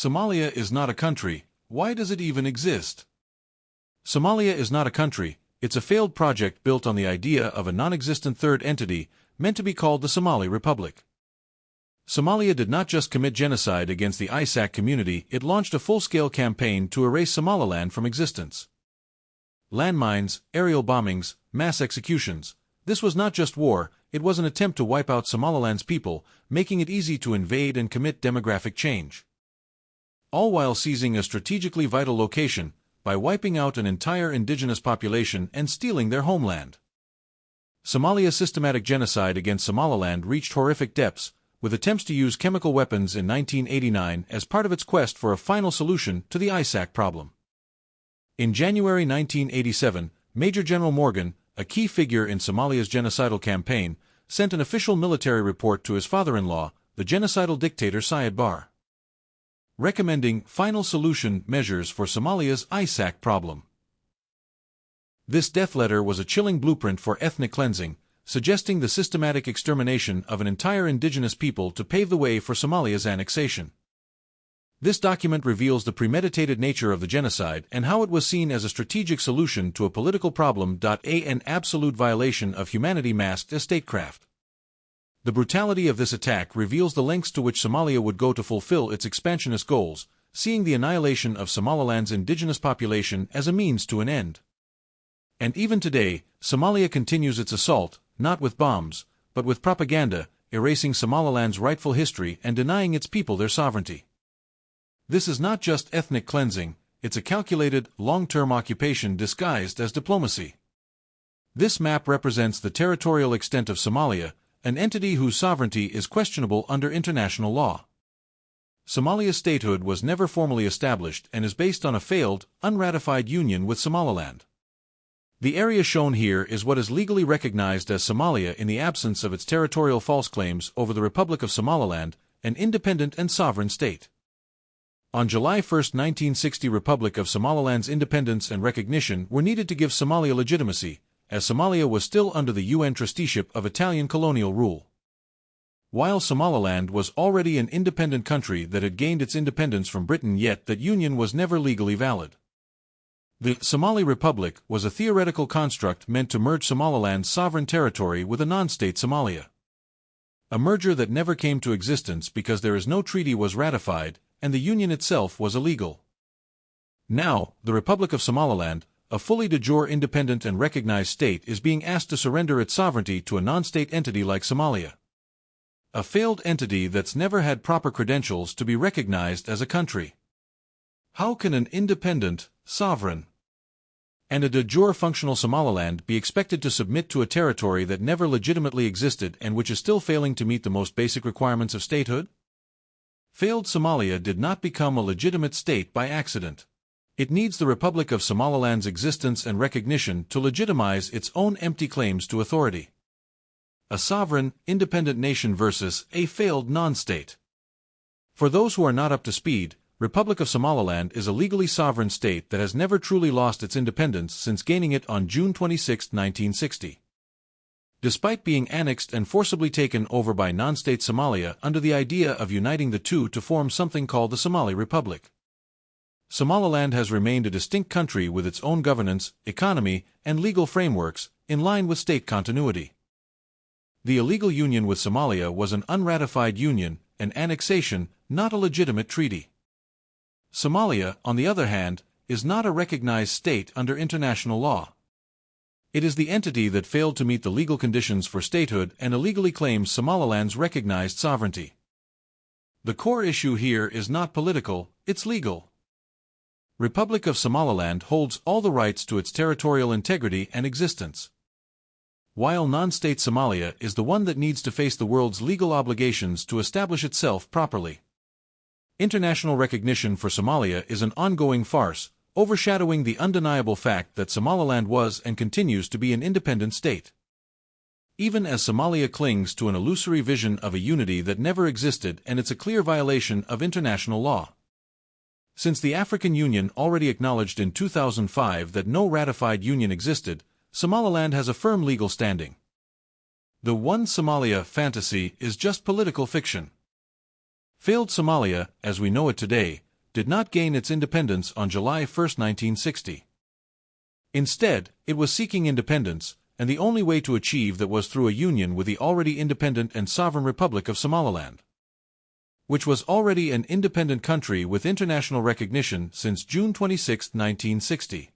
Somalia is not a country. Why does it even exist? Somalia is not a country. It's a failed project built on the idea of a non-existent third entity meant to be called the Somali Republic. Somalia did not just commit genocide against the ISAC community, it launched a full-scale campaign to erase Somaliland from existence. Landmines, aerial bombings, mass executions. This was not just war, it was an attempt to wipe out Somaliland's people, making it easy to invade and commit demographic change. All while seizing a strategically vital location, by wiping out an entire indigenous population and stealing their homeland. Somalia's systematic genocide against Somaliland reached horrific depths, with attempts to use chemical weapons in 1989 as part of its quest for a final solution to the ISAC problem. In January 1987, Major General Morgan, a key figure in Somalia's genocidal campaign, sent an official military report to his father-in-law, the genocidal dictator Siad Barre, recommending final solution measures for Somalia's ISAC problem. This death letter was a chilling blueprint for ethnic cleansing, suggesting the systematic extermination of an entire indigenous people to pave the way for Somalia's annexation. This document reveals the premeditated nature of the genocide and how it was seen as a strategic solution to a political problem. An absolute violation of humanity masked as statecraft. The brutality of this attack reveals the lengths to which Somalia would go to fulfill its expansionist goals, seeing the annihilation of Somaliland's indigenous population as a means to an end. And even today, Somalia continues its assault, not with bombs, but with propaganda, erasing Somaliland's rightful history and denying its people their sovereignty. This is not just ethnic cleansing, it's a calculated, long-term occupation disguised as diplomacy. This map represents the territorial extent of Somalia, an entity whose sovereignty is questionable under international law. Somalia's statehood was never formally established and is based on a failed, unratified union with Somaliland. The area shown here is what is legally recognized as Somalia in the absence of its territorial false claims over the Republic of Somaliland, an independent and sovereign state. On July 1, 1960, Republic of Somaliland's independence and recognition were needed to give Somalia legitimacy, as Somalia was still under the UN trusteeship of Italian colonial rule. While Somaliland was already an independent country that had gained its independence from Britain, yet that union was never legally valid. The Somali Republic was a theoretical construct meant to merge Somaliland's sovereign territory with a non-state Somalia. A merger that never came to existence because no treaty was ratified, and the union itself was illegal. Now, the Republic of Somaliland, a fully de jure independent and recognized state, is being asked to surrender its sovereignty to a non-state entity like Somalia. A failed entity that's never had proper credentials to be recognized as a country. How can an independent, sovereign, and a de jure functional Somaliland be expected to submit to a territory that never legitimately existed and which is still failing to meet the most basic requirements of statehood? Failed Somalia did not become a legitimate state by accident. It needs the Republic of Somaliland's existence and recognition to legitimize its own empty claims to authority. A sovereign, independent nation versus a failed non-state. For those who are not up to speed, Republic of Somaliland is a legally sovereign state that has never truly lost its independence since gaining it on June 26, 1960. Despite being annexed and forcibly taken over by non-state Somalia under the idea of uniting the two to form something called the Somali Republic, Somaliland has remained a distinct country with its own governance, economy, and legal frameworks, in line with state continuity. The illegal union with Somalia was an unratified union, an annexation, not a legitimate treaty. Somalia, on the other hand, is not a recognized state under international law. It is the entity that failed to meet the legal conditions for statehood and illegally claims Somaliland's recognized sovereignty. The core issue here is not political, it's legal. Republic of Somaliland holds all the rights to its territorial integrity and existence, while non-state Somalia is the one that needs to face the world's legal obligations to establish itself properly. International recognition for Somalia is an ongoing farce, overshadowing the undeniable fact that Somaliland was and continues to be an independent state. Even as Somalia clings to an illusory vision of a unity that never existed, and it's a clear violation of international law. Since the African Union already acknowledged in 2005 that no ratified union existed, Somaliland has a firm legal standing. The One Somalia fantasy is just political fiction. Failed Somalia, as we know it today, did not gain its independence on July 1, 1960. Instead, it was seeking independence, and the only way to achieve that was through a union with the already independent and sovereign Republic of Somaliland, which was already an independent country with international recognition since June 26, 1960.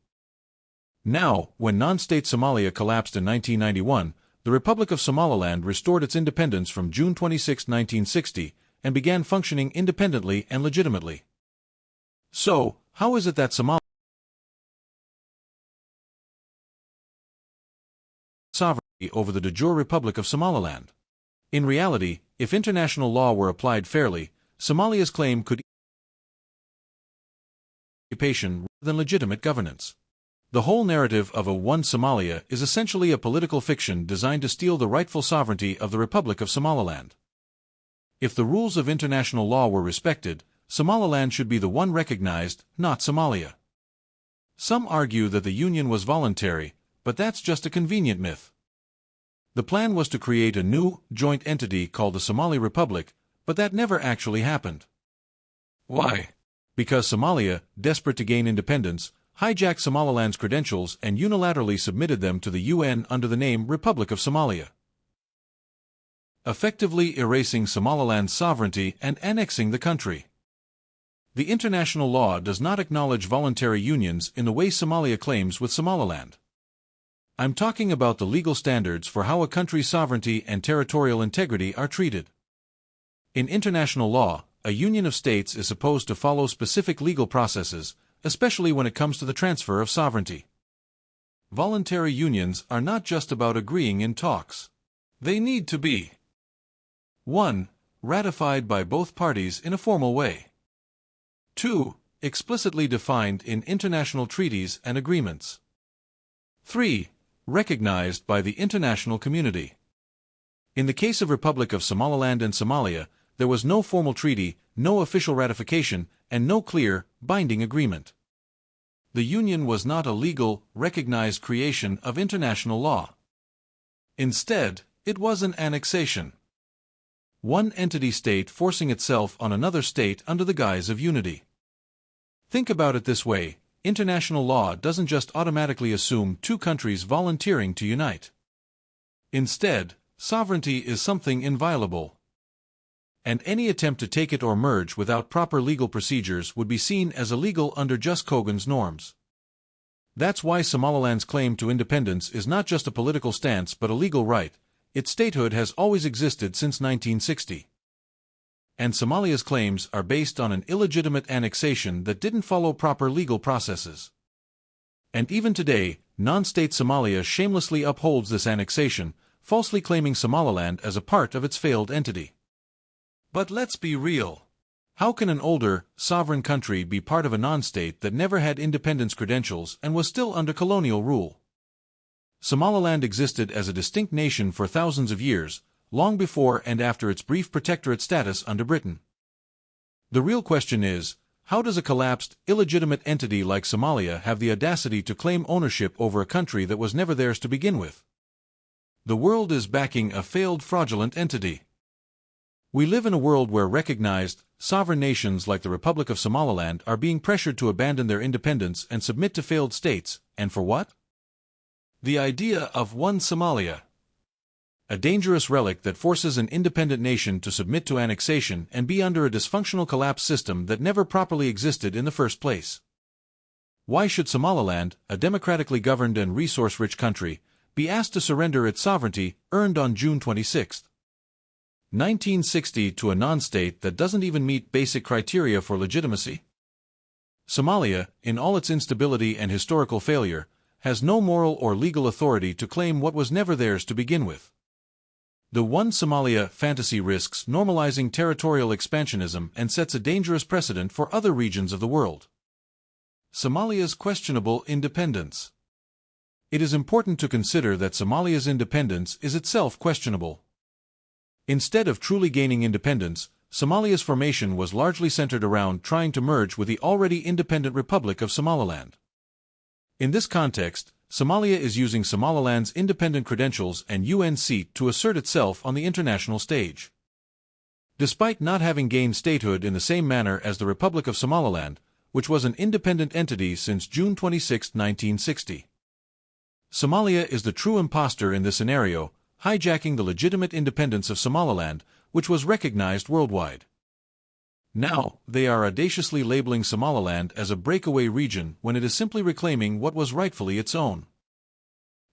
Now, when non-state Somalia collapsed in 1991, the Republic of Somaliland restored its independence from June 26, 1960, and began functioning independently and legitimately. So, how is it that Somalia sovereignty over the de jure Republic of Somaliland? In reality, if international law were applied fairly, Somalia's claim could be occupation rather than legitimate governance. The whole narrative of a One Somalia is essentially a political fiction designed to steal the rightful sovereignty of the Republic of Somaliland. If the rules of international law were respected, Somaliland should be the one recognized, not Somalia. Some argue that the union was voluntary, but that's just a convenient myth. The plan was to create a new, joint entity called the Somali Republic, but that never actually happened. Why? Because Somalia, desperate to gain independence, hijacked Somaliland's credentials and unilaterally submitted them to the UN under the name Republic of Somalia, effectively erasing Somaliland's sovereignty and annexing the country. The international law does not acknowledge voluntary unions in the way Somalia claims with Somaliland. I'm talking about the legal standards for how a country's sovereignty and territorial integrity are treated. In international law, a union of states is supposed to follow specific legal processes, especially when it comes to the transfer of sovereignty. Voluntary unions are not just about agreeing in talks. They need to be 1. Ratified by both parties in a formal way. 2. Explicitly defined in international treaties and agreements. 3. Recognized by the international community. In the case of Republic of Somaliland and Somalia, there was no formal treaty, no official ratification, and no clear, binding agreement. The union was not a legal, recognized creation of international law. Instead, it was an annexation. One entity state forcing itself on another state under the guise of unity. Think about it this way: international law doesn't just automatically assume two countries volunteering to unite. Instead, sovereignty is something inviolable, and any attempt to take it or merge without proper legal procedures would be seen as illegal under Just Kogan's norms. That's why Somaliland's claim to independence is not just a political stance but a legal right. Its statehood has always existed since 1960. And Somalia's claims are based on an illegitimate annexation that didn't follow proper legal processes. And even today, non-state Somalia shamelessly upholds this annexation, falsely claiming Somaliland as a part of its failed entity. But let's be real. How can an older, sovereign country be part of a non-state that never had independence credentials and was still under colonial rule? Somaliland existed as a distinct nation for thousands of years, long before and after its brief protectorate status under Britain. The real question is, how does a collapsed, illegitimate entity like Somalia have the audacity to claim ownership over a country that was never theirs to begin with? The world is backing a failed fraudulent entity. We live in a world where recognized, sovereign nations like the Republic of Somaliland are being pressured to abandon their independence and submit to failed states, and for what? The idea of One Somalia. A dangerous relic that forces an independent nation to submit to annexation and be under a dysfunctional collapsed system that never properly existed in the first place. Why should Somaliland, a democratically governed and resource-rich country, be asked to surrender its sovereignty, earned on June 26, 1960 to a non-state that doesn't even meet basic criteria for legitimacy? Somalia, in all its instability and historical failure, has no moral or legal authority to claim what was never theirs to begin with. The One Somalia fantasy risks normalizing territorial expansionism and sets a dangerous precedent for other regions of the world. Somalia's questionable independence. It is important to consider that Somalia's independence is itself questionable. Instead of truly gaining independence, Somalia's formation was largely centered around trying to merge with the already independent Republic of Somaliland. In this context, Somalia is using Somaliland's independent credentials and UN seat to assert itself on the international stage. Despite not having gained statehood in the same manner as the Republic of Somaliland, which was an independent entity since June 26, 1960. Somalia is the true imposter in this scenario, hijacking the legitimate independence of Somaliland, which was recognized worldwide. Now, they are audaciously labeling Somaliland as a breakaway region when it is simply reclaiming what was rightfully its own.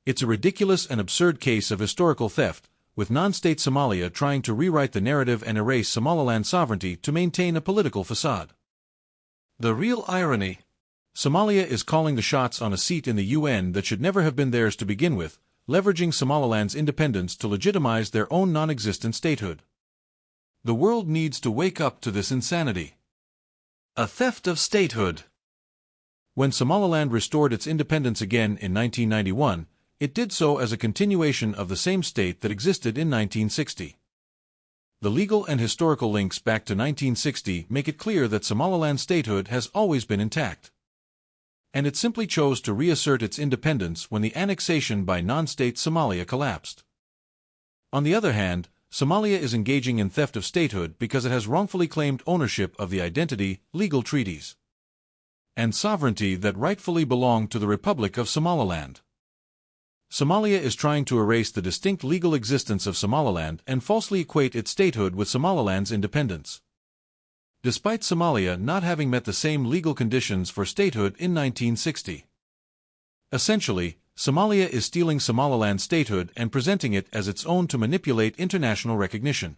It's a ridiculous and absurd case of historical theft, with non-state Somalia trying to rewrite the narrative and erase Somaliland's sovereignty to maintain a political facade. The real irony: Somalia is calling the shots on a seat in the UN that should never have been theirs to begin with, leveraging Somaliland's independence to legitimize their own non-existent statehood. The world needs to wake up to this insanity. A theft of statehood. When Somaliland restored its independence again in 1991, it did so as a continuation of the same state that existed in 1960. The legal and historical links back to 1960 make it clear that Somaliland's statehood has always been intact. And it simply chose to reassert its independence when the annexation by non-state Somalia collapsed. On the other hand, Somalia is engaging in theft of statehood because it has wrongfully claimed ownership of the identity, legal treaties, and sovereignty that rightfully belonged to the Republic of Somaliland. Somalia is trying to erase the distinct legal existence of Somaliland and falsely equate its statehood with Somaliland's independence. Despite Somalia not having met the same legal conditions for statehood in 1960. Essentially, Somalia is stealing Somaliland's statehood and presenting it as its own to manipulate international recognition.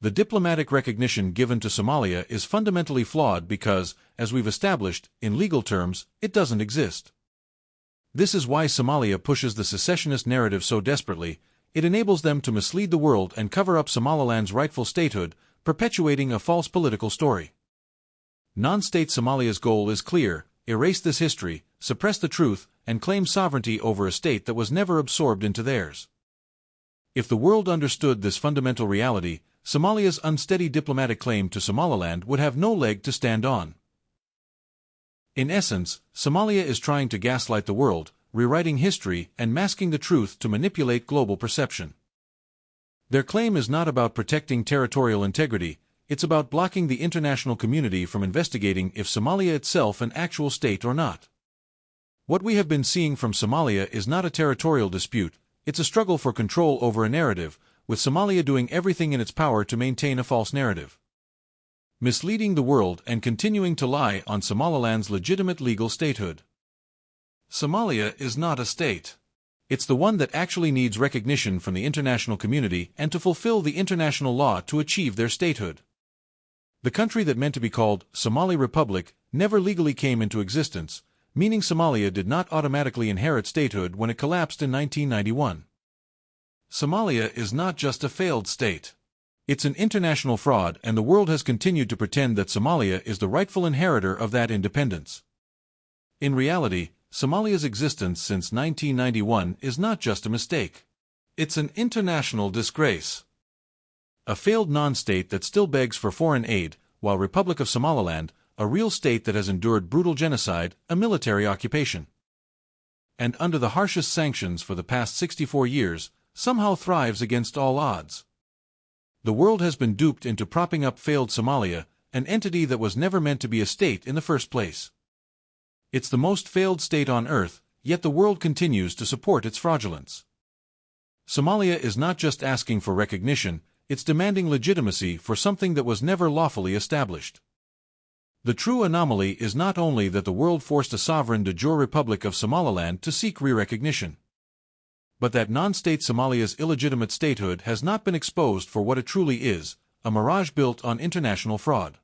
The diplomatic recognition given to Somalia is fundamentally flawed because, as we've established, in legal terms, it doesn't exist. This is why Somalia pushes the secessionist narrative so desperately. It enables them to mislead the world and cover up Somaliland's rightful statehood, perpetuating a false political story. Non-state Somalia's goal is clear: erase this history, suppress the truth, and claim sovereignty over a state that was never absorbed into theirs. If the world understood this fundamental reality, Somalia's unsteady diplomatic claim to Somaliland would have no leg to stand on. In essence, Somalia is trying to gaslight the world, rewriting history and masking the truth to manipulate global perception. Their claim is not about protecting territorial integrity, it's about blocking the international community from investigating if Somalia itself an actual state or not. What we have been seeing from Somalia is not a territorial dispute, it's a struggle for control over a narrative, with Somalia doing everything in its power to maintain a false narrative, misleading the world and continuing to lie on Somaliland's legitimate legal statehood. Somalia is not a state. It's the one that actually needs recognition from the international community and to fulfill the international law to achieve their statehood. The country that meant to be called Somali Republic never legally came into existence, meaning Somalia did not automatically inherit statehood when it collapsed in 1991. Somalia is not just a failed state. It's an international fraud, and the world has continued to pretend that Somalia is the rightful inheritor of that independence. In reality, Somalia's existence since 1991 is not just a mistake. It's an international disgrace. A failed non-state that still begs for foreign aid, while Republic of Somaliland, a real state that has endured brutal genocide, a military occupation, and under the harshest sanctions for the past 64 years, somehow thrives against all odds. The world has been duped into propping up failed Somalia, an entity that was never meant to be a state in the first place. It's the most failed state on earth, yet the world continues to support its fraudulence. Somalia is not just asking for recognition, it's demanding legitimacy for something that was never lawfully established. The true anomaly is not only that the world forced a sovereign de jure Republic of Somaliland to seek re-recognition, but that non-state Somalia's illegitimate statehood has not been exposed for what it truly is, a mirage built on international fraud.